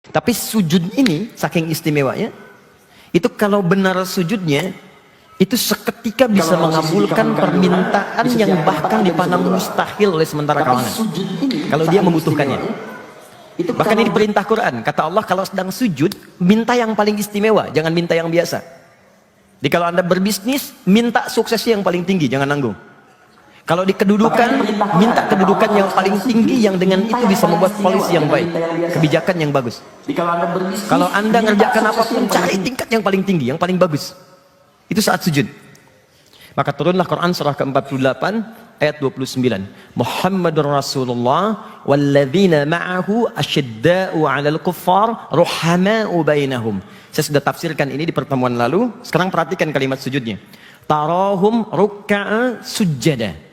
Tapi sujud ini saking istimewanya, itu kalau benar sujudnya, itu seketika bisa mengabulkan permintaan yang bahkan dipandang mustahil oleh sementara kalangan. Kalau dia membutuhkannya. Bahkan ini perintah Quran. Kata Allah, kalau sedang sujud, minta yang paling istimewa, jangan minta yang biasa. Jadi kalau Anda berbisnis, minta suksesnya yang paling tinggi, jangan nanggung. Kalau di kedudukan, minta kedudukan yang paling tinggi, yang dengan itu bisa membuat polisi yang baik, kebijakan yang bagus. Kalau Anda ngerjakan apapun, cari tingkat yang paling tinggi, yang paling bagus. Itu saat sujud. Maka turunlah Quran surah ke-48 ayat 29. Muhammadur Rasulullah walladzina ma'ahu asyidda'u 'alal kuffar ruhama'u bainahum. Saya sudah tafsirkan ini di pertemuan lalu. Sekarang perhatikan kalimat sujudnya. Tarahum ruk'a sujjada.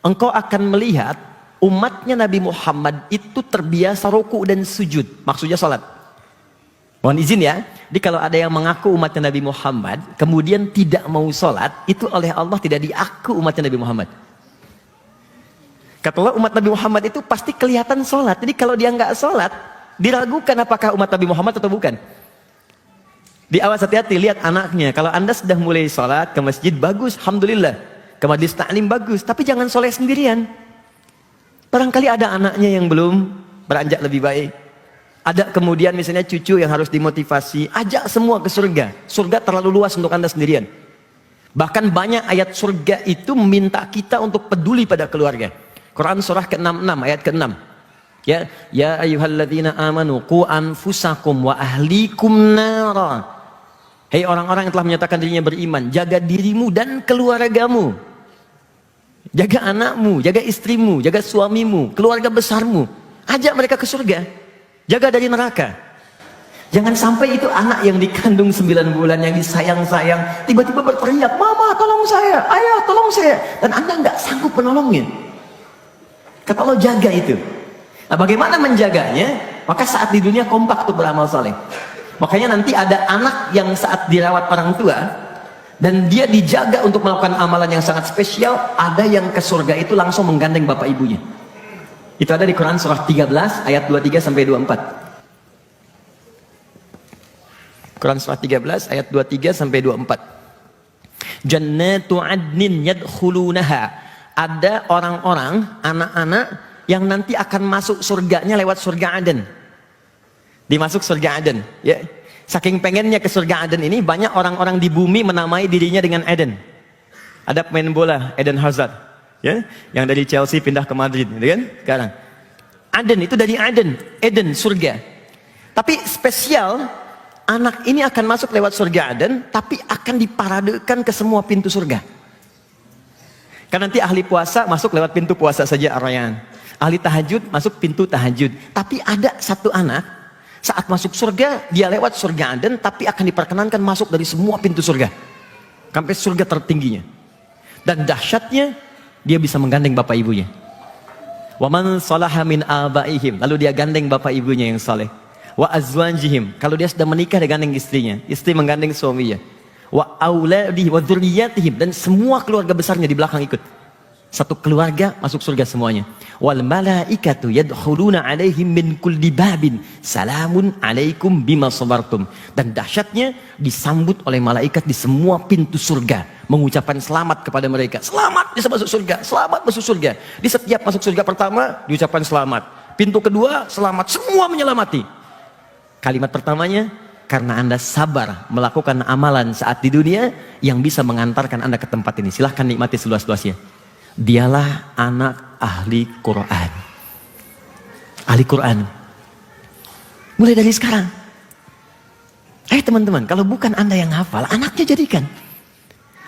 Engkau akan melihat umatnya Nabi Muhammad itu terbiasa ruku dan sujud. Maksudnya salat. Mohon izin ya. Jadi kalau ada yang mengaku umatnya Nabi Muhammad, kemudian tidak mau sholat, itu oleh Allah tidak diaku umatnya Nabi Muhammad. Kata Allah, umat Nabi Muhammad itu pasti kelihatan sholat. Jadi kalau dia nggak sholat, diragukan apakah umat Nabi Muhammad atau bukan. Di awal hati-hati, lihat anaknya. Kalau Anda sudah mulai sholat ke masjid, bagus, alhamdulillah. Ke majlis ta'lim bagus, tapi jangan sholat sendirian. Barangkali ada anaknya yang belum beranjak lebih baik. Ada kemudian misalnya cucu yang harus dimotivasi, ajak semua ke surga. Surga terlalu luas untuk Anda sendirian. Bahkan banyak ayat surga itu meminta kita untuk peduli pada keluarga. Quran surah ke-66 ayat ke-6. Ya ayyuhalladzina amanu qu anfusakum wa ahlikum nara. Hei orang-orang yang telah menyatakan dirinya beriman, jaga dirimu dan keluargamu. Jaga anakmu, jaga istrimu, jaga suamimu, keluarga besarmu. Ajak mereka ke surga. Jaga dari neraka. Jangan sampai itu anak yang dikandung 9 bulan, yang disayang-sayang, tiba-tiba berteriak, "Mama tolong saya, ayah tolong saya." Dan Anda nggak sanggup menolongnya. Kata Allah, jaga itu. Nah, bagaimana menjaganya? Maka saat di dunia kompak untuk beramal saleh. Makanya nanti ada anak yang saat dirawat orang tua, dan dia dijaga untuk melakukan amalan yang sangat spesial, ada yang ke surga itu langsung menggandeng bapak ibunya. Itu ada di Quran surah 13 ayat 23 sampai 24. Quran surah 13 ayat 23 sampai 24. Jannatu adnin yadkhulunaha. Ada orang-orang, anak-anak yang nanti akan masuk surganya lewat surga Aden. Dimasuk surga Aden, ya. Saking pengennya ke surga Aden ini, banyak orang-orang di bumi menamai dirinya dengan Eden. Ada pemain bola, Eden Hazard, ya, yang dari Chelsea pindah ke Madrid, gitu kan? Sekarang Aden itu dari Eden surga. Tapi spesial, anak ini akan masuk lewat surga Aden, tapi akan diparadekan ke semua pintu surga. Karena nanti ahli puasa masuk lewat pintu puasa saja, Ar-Rayyan. Ahli tahajud masuk pintu tahajud. Tapi ada satu anak, saat masuk surga, dia lewat surga Aden, tapi akan diperkenankan masuk dari semua pintu surga. Sampai surga tertingginya. Dan dahsyatnya, dia bisa menggandeng bapak ibunya. Wa man salaha min abaihim. Lalu dia gandeng bapak ibunya yang saleh. Wa azwajihim. Kalau dia sudah menikah, dia gandeng istrinya. Istri menggandeng suaminya. Wa auladih wa dzurriyyatihim. Dan semua keluarga besarnya di belakang ikut. Satu keluarga masuk surga semuanya. Wal malaikatu yadkhuluna alaihim min kulli babin salamun alaikum bima sabartum. Dan dahsyatnya disambut oleh malaikat di semua pintu surga, mengucapkan selamat kepada mereka. Selamat bisa masuk surga, selamat masuk surga. Di setiap masuk surga pertama diucapkan selamat. Pintu kedua selamat, semua menyelamati. Kalimat pertamanya, karena Anda sabar melakukan amalan saat di dunia yang bisa mengantarkan Anda ke tempat ini. Silahkan nikmati seluas-luasnya. Dialah anak ahli Quran. Ahli Quran. Mulai dari sekarang. Teman-teman, kalau bukan Anda yang hafal, anaknya jadikan.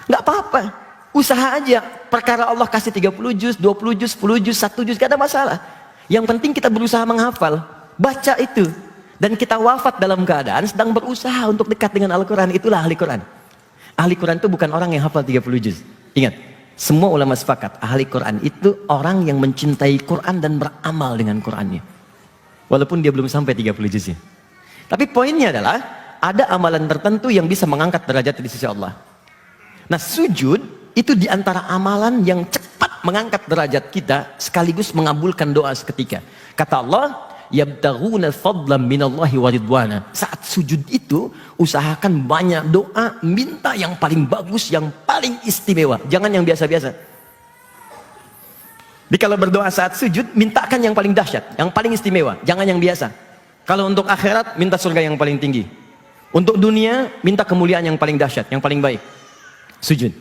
Nggak apa-apa. Usaha aja. Perkara Allah kasih 30 juz, 20 juz, 10 juz, 1 juz, gak ada masalah. Yang penting kita berusaha menghafal. Baca itu. Dan kita wafat dalam keadaan sedang berusaha untuk dekat dengan Al-Quran. Itulah ahli Quran. Ahli Quran itu bukan orang yang hafal 30 juz. Ingat. Semua ulama sepakat, ahli Quran itu orang yang mencintai Quran dan beramal dengan Qurannya. Walaupun dia belum sampai 30 juznya. Tapi poinnya adalah, ada amalan tertentu yang bisa mengangkat derajat di sisi Allah. Nah, sujud itu diantara amalan yang cepat mengangkat derajat kita, sekaligus mengabulkan doa seketika. Kata Allah, yabtaghuna fadlan minallahi wa ridwana. Saat sujud itu usahakan banyak doa, minta yang paling bagus, yang paling istimewa, jangan yang biasa-biasa. Jadi kalau berdoa saat sujud, mintakan yang paling dahsyat, yang paling istimewa, jangan yang biasa. Kalau untuk akhirat, minta surga yang paling tinggi. Untuk dunia, minta kemuliaan yang paling dahsyat, yang paling baik. Sujud.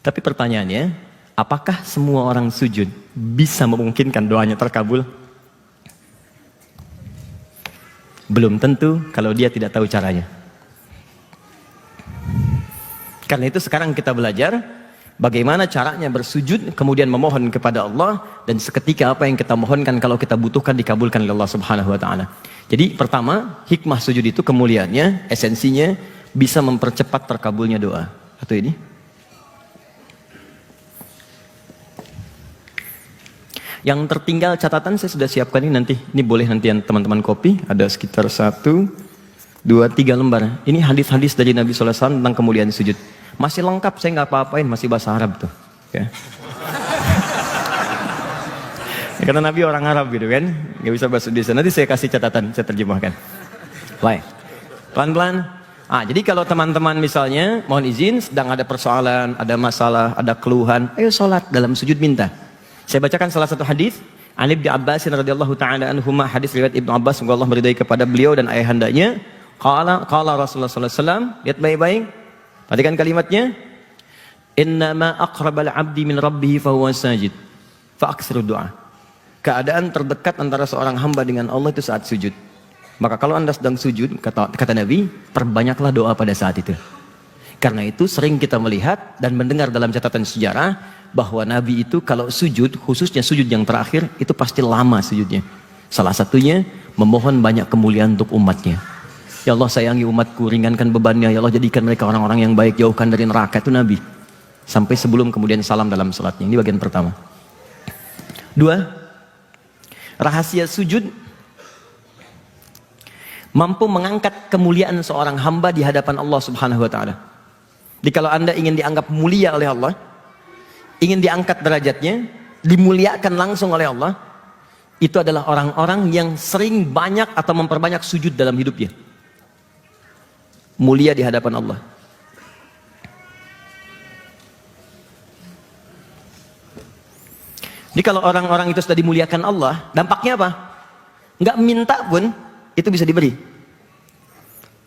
Tapi pertanyaannya, apakah semua orang sujud bisa memungkinkan doanya terkabul? Belum tentu kalau dia tidak tahu caranya. Karena itu sekarang kita belajar bagaimana caranya bersujud, kemudian memohon kepada Allah, dan seketika apa yang kita mohonkan kalau kita butuhkan dikabulkan oleh Allah Subhanahu wa taala. Jadi pertama, hikmah sujud itu kemuliaannya, esensinya bisa mempercepat terkabulnya doa. Atau ini? Yang tertinggal catatan saya sudah siapkan ini nanti. Ini boleh nanti yang teman-teman copy. Ada sekitar 1, 2, 3 lembar. Ini hadis-hadis dari Nabi SAW tentang kemuliaan sujud. Masih lengkap, saya nggak apa-apain, masih bahasa Arab tuh. Ya. Ya, karena Nabi orang Arab gitu kan, nggak bisa bahasa Indonesia. Nanti saya kasih catatan, saya terjemahkan. Baik, pelan-pelan. Jadi kalau teman-teman misalnya, mohon izin, sedang ada persoalan, ada masalah, ada keluhan, ayo sholat dalam sujud minta. Saya bacakan salah satu hadis. Ali bin Abbas radhiyallahu taala anhuma, hadis riwayat Ibnu Abbas, semoga Allah meridai kepada beliau dan ayahandanya. Qala Rasulullah sallallahu alaihi wasallam, lihat baik-baik. Perhatikan kalimatnya. Innama aqrabal 'abdi min rabbih fa huwa sajid. Fa aksiru doa. Keadaan terdekat antara seorang hamba dengan Allah itu saat sujud. Maka kalau Anda sedang sujud, kata Nabi, perbanyaklah doa pada saat itu. Karena itu sering kita melihat dan mendengar dalam catatan sejarah bahwa Nabi itu kalau sujud, khususnya sujud yang terakhir, itu pasti lama sujudnya. Salah satunya memohon banyak kemuliaan untuk umatnya. Ya Allah, sayangi umatku, ringankan bebannya. Ya Allah, jadikan mereka orang-orang yang baik, jauhkan dari neraka. Itu Nabi. Sampai sebelum kemudian salam dalam salatnya. Ini bagian pertama. 2, rahasia sujud mampu mengangkat kemuliaan seorang hamba di hadapan Allah Subhanahu wa taala. Jadi kalau Anda ingin dianggap mulia oleh Allah, ingin diangkat derajatnya, dimuliakan langsung oleh Allah, itu adalah orang-orang yang sering banyak atau memperbanyak sujud dalam hidupnya. Mulia di hadapan Allah. Jadi kalau orang-orang itu sudah dimuliakan Allah, dampaknya apa? Nggak minta pun, itu bisa diberi.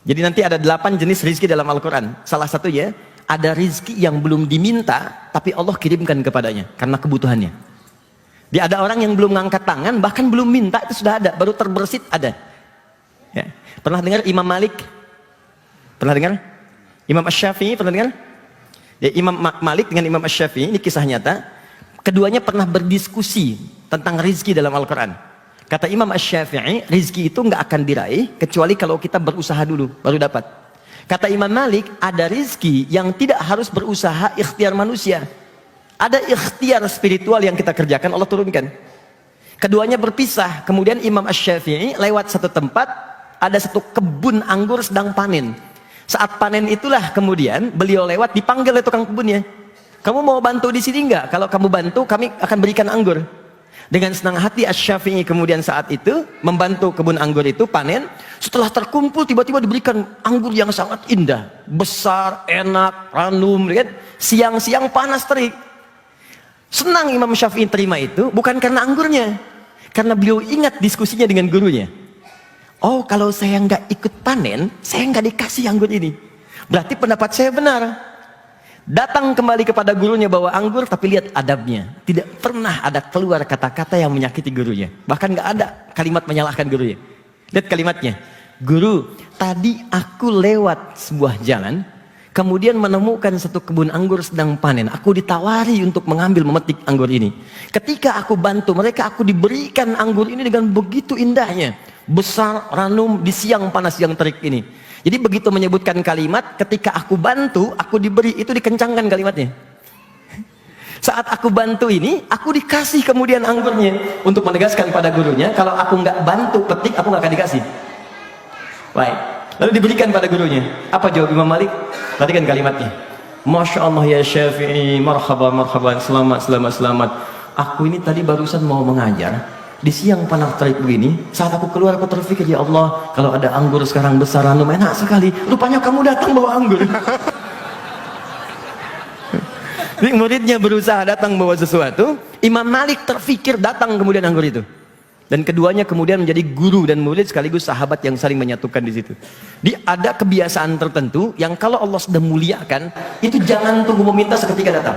Jadi nanti ada 8 jenis rizki dalam Al-Quran. Salah satunya, ada rizki yang belum diminta, tapi Allah kirimkan kepadanya, karena kebutuhannya. Dia ada orang yang belum ngangkat tangan, bahkan belum minta, itu sudah ada, baru terbersit ada. Ya. Pernah dengar Imam Malik? Pernah dengar? Imam Asy-Syafi'i, pernah dengar? Ya, Imam Malik dengan Imam Asy-Syafi'i, ini kisah nyata. Keduanya pernah berdiskusi tentang rizki dalam Al-Quran. Kata Imam Asy-Syafi'i, rizki itu nggak akan diraih, kecuali kalau kita berusaha dulu, baru dapat. Kata Imam Malik, ada rizki yang tidak harus berusaha, ikhtiar manusia. Ada ikhtiar spiritual yang kita kerjakan, Allah turunkan. Keduanya berpisah. Kemudian Imam Asy-Syafi'i lewat satu tempat, ada satu kebun anggur sedang panen. Saat panen itulah kemudian beliau lewat, dipanggil oleh tukang kebunnya. Kamu mau bantu di sini enggak? Kalau kamu bantu, kami akan berikan anggur. Dengan senang hati Asy-Syafi'i kemudian saat itu membantu kebun anggur itu panen. Setelah terkumpul tiba-tiba diberikan anggur yang sangat indah, besar, enak, ranum, lihat. Siang-siang panas terik. Senang Imam Syafi'i terima itu bukan karena anggurnya, karena beliau ingat diskusinya dengan gurunya. Oh, kalau saya nggak ikut panen, saya nggak dikasih anggur ini. Berarti pendapat saya benar. Datang kembali kepada gurunya bawa anggur, tapi lihat adabnya. Tidak pernah ada keluar kata-kata yang menyakiti gurunya. Bahkan nggak ada kalimat menyalahkan gurunya. Lihat kalimatnya. Guru, tadi aku lewat sebuah jalan, kemudian menemukan satu kebun anggur sedang panen. Aku ditawari untuk mengambil memetik anggur ini. Ketika aku bantu mereka, aku diberikan anggur ini dengan begitu indahnya. Besar, ranum, di siang panas yang terik ini. Jadi begitu menyebutkan kalimat, ketika aku bantu, aku diberi, itu dikencangkan kalimatnya. Saat aku bantu ini, aku dikasih kemudian anggurnya. Untuk menegaskan pada gurunya, kalau aku nggak bantu petik, aku nggak akan dikasih. Baik. Lalu diberikan pada gurunya. Apa jawab Imam Malik? Perhatikan kalimatnya. Masya Allah ya Syafi'i, marhaban, marhaban, selamat, selamat, selamat. Aku ini tadi barusan mau mengajar. di siang panas terik begini, saat aku keluar aku terpikir, ya Allah, kalau ada anggur sekarang besar, enak sekali. Rupanya kamu datang bawa anggur. Jadi muridnya berusaha datang bawa sesuatu, Imam Malik terpikir datang kemudian anggur itu. Dan keduanya kemudian menjadi guru dan murid sekaligus sahabat yang saling menyatukan di situ. Ada kebiasaan tertentu yang kalau Allah sudah muliakan, itu jangan tunggu meminta seketika datang.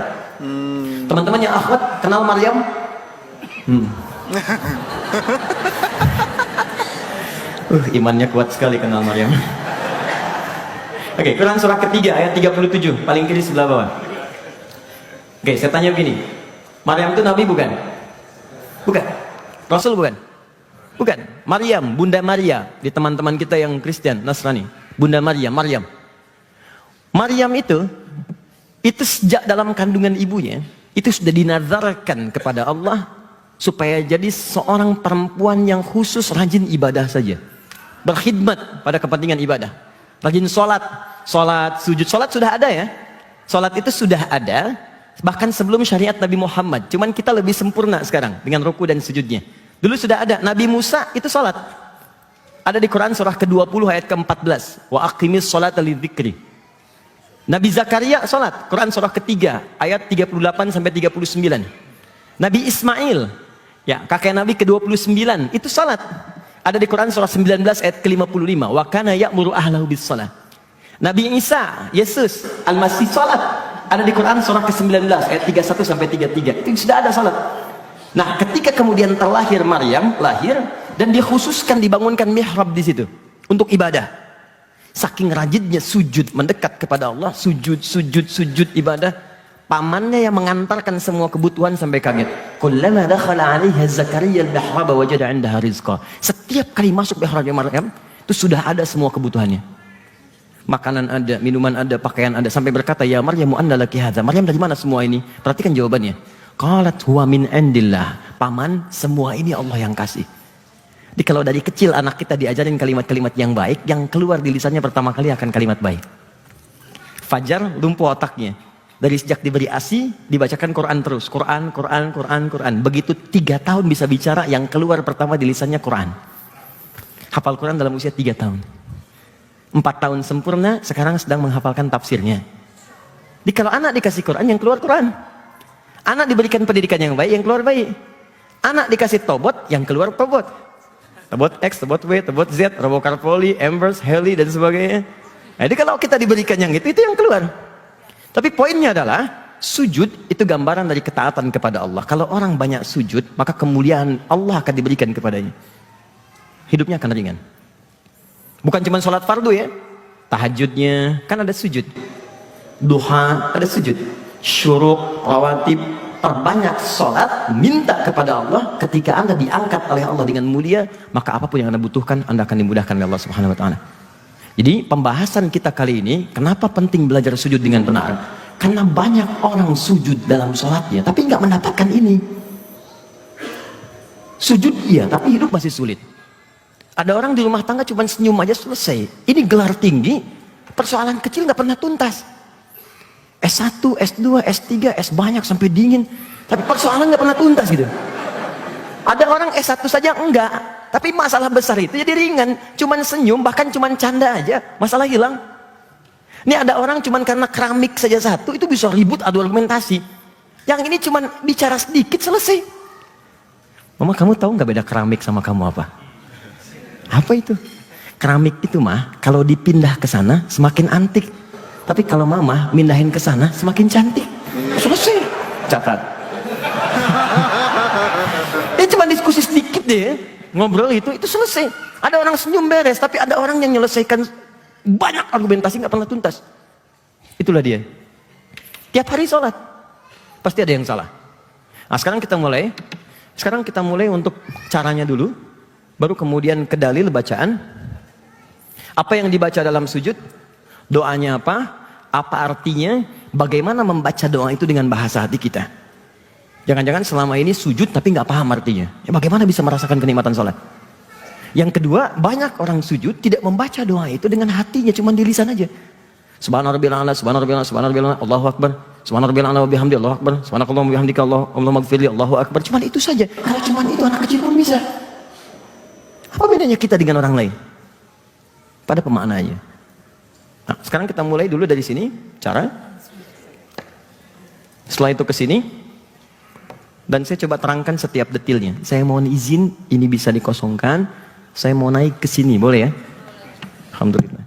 Teman-teman yang akhwat kenal Maryam? Imannya kuat sekali kenal Maryam. Oke, Quran surah ketiga ayat 37, paling kiri sebelah bawah. Oke, saya tanya begini, Maryam itu Nabi bukan? Bukan. Rasul bukan? Bukan. Maryam, Bunda Maria, di teman-teman kita yang Kristen, Nasrani, Bunda Maria, Maryam. Maryam itu sejak dalam kandungan ibunya, itu sudah dinazarkan kepada Allah supaya jadi seorang perempuan yang khusus rajin ibadah saja, berkhidmat pada kepentingan ibadah, rajin sholat, sujud. Sholat sudah ada ya, sholat itu sudah ada bahkan sebelum syariat Nabi Muhammad, cuman kita lebih sempurna sekarang dengan ruku dan sujudnya. Dulu sudah ada. Nabi Musa itu sholat, ada di Quran surah ke-20 ayat ke-14, wa aqimis sholata lidzikri. Nabi Zakaria sholat, Quran surah ketiga ayat 38 sampai 39. Nabi Ismail, ya kakek Nabi ke-29, itu sholat, ada di Quran surah 19 ayat ke-55, wa kana ya'muru ahlahu bis shalah. Nabi Isa, Yesus Al-Masih sholat, ada di Quran surah ke-19 ayat 31 sampai 33. Itu sudah ada salat. Nah, ketika kemudian terlahir Maryam, lahir dan dikhususkan dibangunkan mihrab di situ untuk ibadah. Saking rajinnya sujud mendekat kepada Allah, sujud ibadah, pamannya yang mengantarkan semua kebutuhan sampai kaget. Kullama dakhala 'alaiha Zakaria al-mihrab wajada 'indaha rizqa. Setiap kali masuk mihrabnya Maryam, itu sudah ada semua kebutuhannya. Makanan ada, minuman ada, pakaian ada, sampai berkata, ya Maryam anna laki hadza. Maryam, dari mana semua ini? Perhatikan jawabannya. Qalat huwa min indillah. Paman, semua ini Allah yang kasih. Jadi kalau dari kecil anak kita diajarin kalimat-kalimat yang baik, yang keluar di lisannya pertama kali akan kalimat baik. Fajar lumpuh otaknya. Dari sejak diberi ASI dibacakan Quran terus, Quran. Begitu 3 tahun bisa bicara, yang keluar pertama di lisannya Quran. Hafal Quran dalam usia 3 tahun. 4 tahun sempurna, sekarang sedang menghafalkan tafsirnya. Jadi kalau anak dikasih Quran, yang keluar Quran. Anak diberikan pendidikan yang baik, yang keluar baik. Anak dikasih tobot, yang keluar tobot. Tobot X, tobot W, tobot Z, Robocarpoli, Embers, Heli, dan sebagainya. Jadi kalau kita diberikan yang itu yang keluar. Tapi poinnya adalah, sujud itu gambaran dari ketaatan kepada Allah. Kalau orang banyak sujud, maka kemuliaan Allah akan diberikan kepadanya. Hidupnya akan ringan. Bukan cuma sholat fardu ya, tahajudnya kan ada sujud, duha ada sujud, syuruk, rawatib, perbanyak sholat, minta kepada Allah. Ketika Anda diangkat oleh Allah dengan mulia, maka apapun yang Anda butuhkan, Anda akan dimudahkan oleh Allah Subhanahu Wa Taala. Jadi pembahasan kita kali ini, kenapa penting belajar sujud dengan benar? Karena banyak orang sujud dalam sholatnya, tapi nggak mendapatkan ini. Sujud iya, tapi hidup masih sulit. Ada orang di rumah tangga cuma senyum aja selesai. Ini gelar tinggi, persoalan kecil nggak pernah tuntas. S1, S2, S3, S banyak sampai dingin, tapi persoalan nggak pernah tuntas gitu. Ada orang S1 saja enggak, tapi masalah besar itu jadi ringan. Cuman senyum, bahkan cuman canda aja, masalah hilang. Ini ada orang cuman karena keramik saja satu, itu bisa ribut adu argumentasi. Yang ini cuman bicara sedikit selesai. Mama, kamu tahu nggak beda keramik sama kamu apa? Apa itu? Keramik itu mah kalau dipindah ke sana semakin antik. Tapi kalau mama mindahin ke sana semakin cantik. Selesai. Catat. Ini cuma diskusi sedikit deh, ngobrol itu selesai. Ada orang senyum beres, tapi ada orang yang menyelesaikan banyak argumentasi nggak pernah tuntas. Itulah dia. Tiap hari sholat pasti ada yang salah. Nah, sekarang kita mulai untuk caranya dulu. Baru kemudian ke dalil bacaan. Apa yang dibaca dalam sujud? Doanya apa? Apa artinya? Bagaimana membaca doa itu dengan bahasa hati kita? Jangan-jangan selama ini sujud tapi nggak paham artinya. Ya, bagaimana bisa merasakan kenikmatan sholat? Yang kedua, banyak orang sujud tidak membaca doa itu dengan hatinya, cuma di lisan aja. Subhanallah, Allahu Akbar, Subhanallah wa bihamdi Allahu akbar. Subhanallah wa bihamdika Allahumma ighfirli Allahu akbar. Cuman itu saja. Kalau cuman itu anak kecil pun bisa. Apa bedanya kita dengan orang lain? Pada pemaknaannya. Nah, sekarang kita mulai dulu dari sini cara. Setelah itu ke sini dan saya coba terangkan setiap detailnya. Saya mohon izin ini bisa dikosongkan. Saya mau naik ke sini, boleh ya? Alhamdulillah.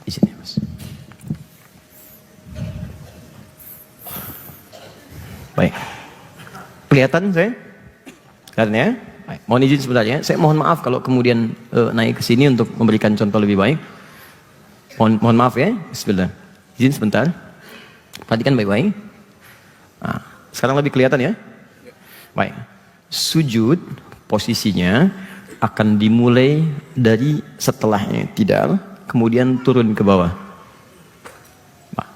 Di sini, Mas. Baik. Kelihatan saya? Kelihatan ya? Baik. Mohon izin sebentar ya. Saya mohon maaf kalau kemudian naik ke sini untuk memberikan contoh lebih baik. Mohon maaf ya. Bismillah. Izin sebentar. Perhatikan baik-baik. Nah, sekarang lebih kelihatan ya? Baik. Sujud posisinya akan dimulai dari setelahnya tidak, kemudian turun ke bawah. Nah,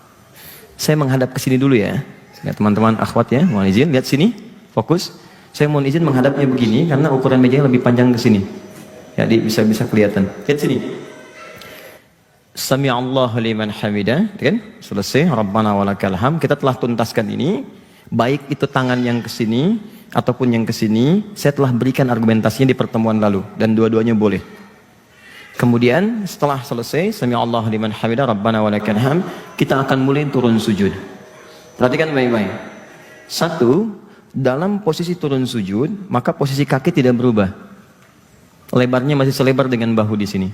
saya menghadap ke sini dulu ya. Ya, teman-teman akhwat ya, mohon izin lihat sini, fokus. Saya mohon izin menghadapnya begini karena ukuran mejanya lebih panjang ke sini. Jadi bisa kelihatan. Lihat sini. Sami'allahu liman hamidah, kan? Selesai. Rabbana walakal hamd. Kita telah tuntaskan ini. Baik itu tangan yang ke sini ataupun yang ke sini, saya telah berikan argumentasinya di pertemuan lalu dan dua-duanya boleh. Kemudian setelah selesai Sami'allahu liman hamidah Rabbana walakal hamd, kita akan mulai turun sujud. Perhatikan baik-baik. Satu, dalam posisi turun sujud, maka posisi kaki tidak berubah. Lebarnya masih selebar dengan bahu di sini.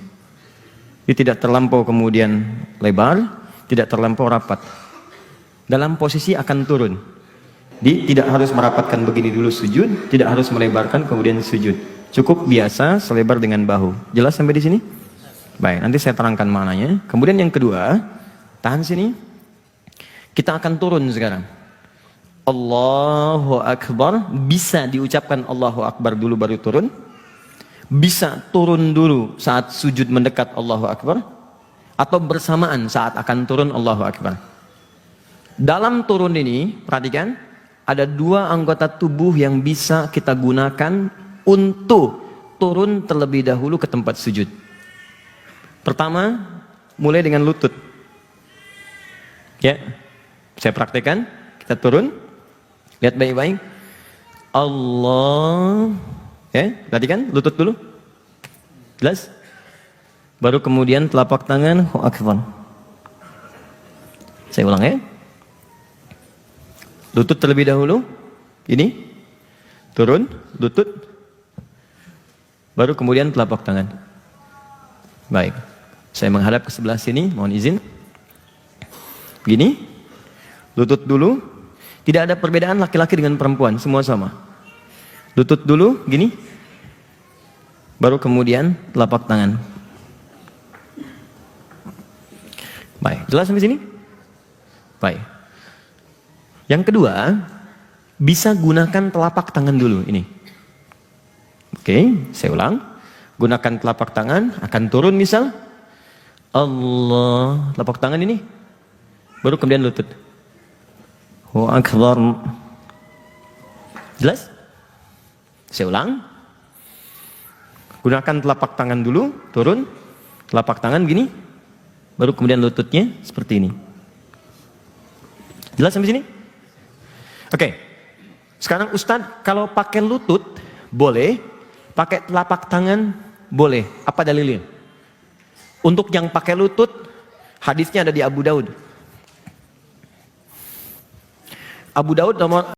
Dia tidak terlampau kemudian lebar, tidak terlampau rapat. Dalam posisi akan turun. Dia tidak harus merapatkan begini dulu sujud, tidak harus melebarkan kemudian sujud. Cukup biasa selebar dengan bahu. Jelas sampai di sini? Baik, nanti saya terangkan maknanya. Kemudian yang kedua, tahan sini. Kita akan turun sekarang. Allahu Akbar. Bisa diucapkan Allahu Akbar dulu baru turun. Bisa turun dulu saat sujud mendekat Allahu Akbar. Atau bersamaan saat akan turun Allahu Akbar. Dalam turun ini, perhatikan. Ada dua anggota tubuh yang bisa kita gunakan untuk turun terlebih dahulu ke tempat sujud. Pertama, mulai dengan lutut. Ya. Saya praktekkan, kita turun, lihat baik-baik. Allah, ya, perhatikan lutut dulu, jelas. Baru kemudian telapak tangan, Akbar. Saya ulang ya. Lutut terlebih dahulu, ini, turun, lutut, baru kemudian telapak tangan. Baik, saya menghadap ke sebelah sini, mohon izin. Begini. Lutut dulu, tidak ada perbedaan laki-laki dengan perempuan, semua sama. Lutut dulu, gini. Baru kemudian telapak tangan. Baik, jelas sampai sini? Baik. Yang kedua, bisa gunakan telapak tangan dulu, ini. Oke, saya ulang. Gunakan telapak tangan, akan turun misal. Allah, telapak tangan ini. Baru kemudian lutut. Akbar. Jelas? Saya ulang. Gunakan telapak tangan dulu, turun. Telapak tangan gini. Baru kemudian lututnya seperti ini. Jelas sampai sini? Oke. Sekarang Ustadz, kalau pakai lutut boleh, pakai telapak tangan boleh. Apa dalilnya? Untuk yang pakai lutut, hadisnya ada di Abu Daud. Abu Daud nomor